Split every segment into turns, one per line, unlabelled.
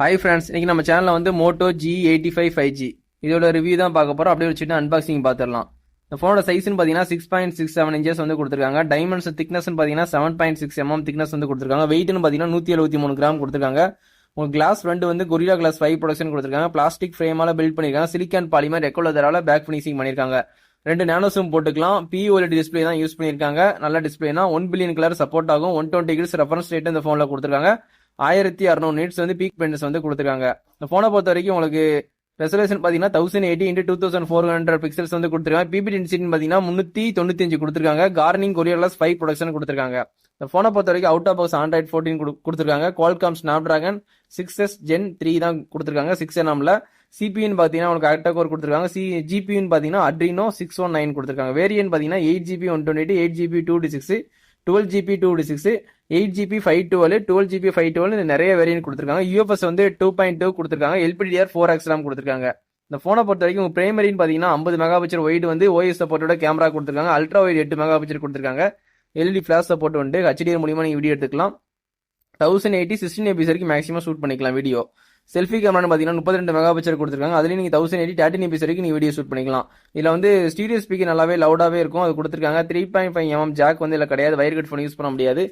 Hi friends, இன்னைக்கு நம்ம சேனல்ல வந்து மோட்டோ G85 5G இதோட ரிவ்யூ தான் பார்க்க போறோம். அப்படியே வச்சுட்டு அன்பாக்சிங் பார்த்துடலாம். இந்த ஃபோனோட சைஸ்னு பார்த்தீங்கன்னா 6.67 இன்ச்சஸ் வந்து கொடுத்துருக்காங்க. டைமண்ட்ஸ் திக்னஸ்னு பார்த்தீங்கன்னா 7.6 mm திக்னஸ் வந்து கொடுத்துருக்காங்க. வெயிட்னு பார்த்தீங்கன்னா 173 கிராம் கொடுத்துருக்காங்க. உங்களுக்கு கிளாஸ் ஃப்ரண்ட் வந்து கொரில்லா கிளாஸ் 5 ப்ரொடக்ஷன் கொடுத்துருக்காங்க. பிளாஸ்டிக் ஃப்ரேமால பில்ட் பண்ணிருக்காங்க. சிலிக்கான் பாலிமர் ரெக்கோலதரால பேக் ஃபினிஷிங் பண்ணிருக்காங்க. 2 நானோ சிம் போட்டுக்கலாம். POLED டிஸ்பிளே தான் யூஸ் பண்ணிருக்காங்க. நல்ல டிஸ்பிளேனா 1 பில்லியன் கலர் சப்போர்ட் ஆகும். 120 ஹெர்ட்ஸ் ரெஃபரன்ஸ் ரேட் இந்த ஃபோன்ல கொடுத்துருக்காங்க. 1600 நிட்ஸ் வந்து பீக் பிரைட்னஸ் வந்து கொடுத்துருக்காங்க. இந்த போனை பொறுத்த வரைக்கும் உங்களுக்கு ரெசல்யூஷன் பாத்தீங்கன்னா 1080 x 2400 பிக்சல்ஸ் வந்து கொடுத்துருக்காங்க. பிபி டென்சிட்டி பாத்தீங்கன்னா 395 கொடுத்துருக்காங்க. கார்னிங் கொரில்லா கிளாஸ் 5 ப்ரொடக்ஷன் கொடுத்துருக்காங்க. இந்த போனை பொறுத்த வரைக்கும் அவுட் ஆஃப் பாக்ஸ் ஆண்ட்ராய்ட் 14 கொடுத்துருக்காங்க. குவால்காம் ஸ்னாப்டிராகன் 6s Gen 3 தான் கொடுத்துருக்காங்க. 6nm CPU பாத்தீங்கன்னா உங்களுக்கு ஆக்டா கோர் கொடுத்துருக்காங்க. GPU பாத்தீங்கன்னா Adreno 619 கொடுத்துருக்காங்க. வேரியன்ட் பாத்தீங்கன்னா 8GB 128, 8GB 256, 12GB 256, 8GB 512, 12GB 512 நிறைய வேரியன்ட் கொடுத்துருக்காங்க. UFS வந்து 2.2 கொடுத்துருக்காங்க. LPDDR 4x RAM கொடுத்துருக்காங்க. இந்த போனை பொறுத்த வரைக்கும் பிரைமரின்னு பாத்தீங்கன்னா 50 மெகாபிக்சல் வைடு வந்து OIS சப்போர்ட்டோட கேமரா கொடுத்துருக்காங்க. அல்ட்ரா வைட் 8 மெகாபிக்சல் கொடுத்துருக்காங்க. LED ஃபிளாஷ் சப்போர்ட் வந்து HDR மூலியமா நீங்க வீடியோ எடுத்துக்கலாம். 1080 16 fps வரைக்கும் மேக்ஸிமம் ஷூட் பண்ணிக்கலாம் வீடியோ. செல்ஃபி கேமரான்னு பாத்தீங்கன்னா 32 மெகாபிக்சல் கொடுத்துருக்காங்க. அதுலயும் நீங்க 1080 13 fps வரைக்கும் நீங்க வீடியோ ஷூட் பண்ணிக்கலாம். இதுல வந்து ஸ்டீரியோ ஸ்பீக்கர் நல்லாவே லவுடாவே இருக்கும். அது கொடுத்துருக்காங்க. 3.5 mm ஜாக் வந்து இல்ல கிடையாது. வயர் கட் ஃபோன் யூஸ் பண்ண முடியாது.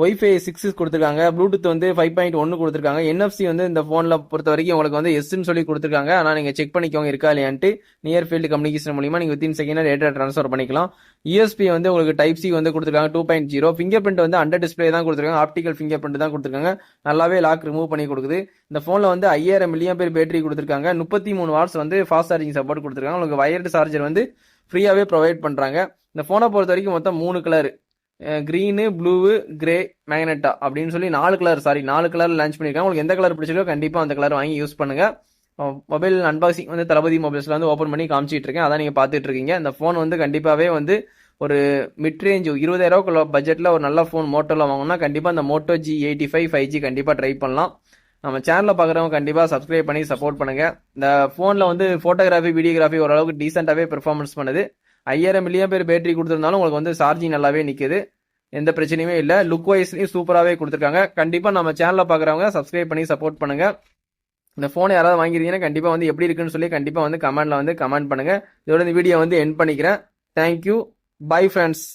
Wi-Fi 6 கொடுத்துருக்காங்க. ப்ளூடூத் வந்து 5.1 கொடுத்துருக்காங்க. NFC வந்து இந்த போன்ல பொறுத்த வரைக்கும் உங்களுக்கு வந்து எஸ்ன்னு சொல்லி கொடுத்துருக்காங்க. ஆனா நீங்க செக் பண்ணிக்கோங்க இருக்கா இல்லையான்ட்டு. நியர் ஃபீல்டு கம்யூனிகேஷன் மூலியமா நீங்க வித்தின் செகண்ட் டேட்டா ட்ரான்ஸ்ஃபர் பண்ணிக்கலாம். USB வந்து உங்களுக்கு டைப் சி வந்து கொடுத்துருக்காங்க 2.0. ஃபிங்கர் பிரிண்ட் வந்து அண்டர் டிஸ்பிளே தான் கொடுத்துருக்காங்க. ஆப்டிகல் ஃபிங்கர் பிரிண்ட் தான் கொடுத்துருக்காங்க. நல்லாவே லாக் ரிமூவ் பண்ணி கொடுக்குது. இந்த போன்ல வந்து 5000 mAh பேட்டரி கொடுத்துருக்காங்க. 33 வாட்ஸ் வந்து ஃபாஸ்ட் சார்ஜிங் சப்போர்ட் கொடுத்துருக்காங்க. உங்களுக்கு வயர்டு சார்ஜர் வந்து ஃப்ரீயாவே ப்ரொவைட் பண்றாங்க. இந்த போனை பொறுத்த வரைக்கும் மொத்தம் 3 கலர், கிரீனு, ப்ளூ, கிரே, மேக்னெட்டா அப்படின்னு சொல்லி 4 கலர் லான்ச் பண்ணிருக்காங்க. உங்களுக்கு எந்த கலர் பிடிச்சிருக்கோ கண்டிப்பா அந்த கலர் வாங்கி யூஸ் பண்ணுங்க. மொபைல் அன்பாக்சிங் வந்து தளபதி மொபைல்ஸ்ல வந்து ஓபன் பண்ணி காமிச்சிட்டு இருக்கேன். அதான் நீங்க பாத்துட்டு இருக்கீங்க. இந்த போன் வந்து கண்டிப்பாவே வந்து ஒரு மிட் ரேஞ்ச் 20,000 பட்ஜெட்ல ஒரு நல்ல போன் மோட்டோல வாங்கணும்னா கண்டிப்பா இந்த மோட்டோ G85 5G கண்டிப்பா ட்ரை பண்ணலாம். நம்ம சேனல்ல பாக்குறவங்க கண்டிப்பா சப்ஸ்கிரைப் பண்ணி சப்போர்ட் பண்ணுங்க. இந்த போன்ல வந்து போட்டோகிராஃபி, வீடியோகிராஃபி ஓரளவுக்கு டீசென்டாவே பெர்ஃபார்மன்ஸ் பண்ணுது. 5000 mAh பேட்டரி கொடுத்திருந்தாலும் உங்களுக்கு வந்து சார்ஜிங் நல்லாவே நிக்குது. எந்த பிரச்சனையுமே இல்ல. லுக் வைஸ்லயும் சூப்பராவே கொடுத்திருக்காங்க. கண்டிப்பா நம்ம சேனல்ல பாக்குறவங்க சப்ஸ்கிரைப் பண்ணி சப்போர்ட் பண்ணுங்க. இந்த போன் யாராவது வாங்கிருந்தீங்கன்னா கண்டிப்பா வந்து எப்படி இருக்குன்னு சொல்லி கண்டிப்பா வந்து கமெண்ட்ல வந்து கமெண்ட் பண்ணுங்க. இதோட இந்த வீடியோ வந்து எண்ட் பண்ணிக்கிறேன். தேங்க்யூ. Bye friends.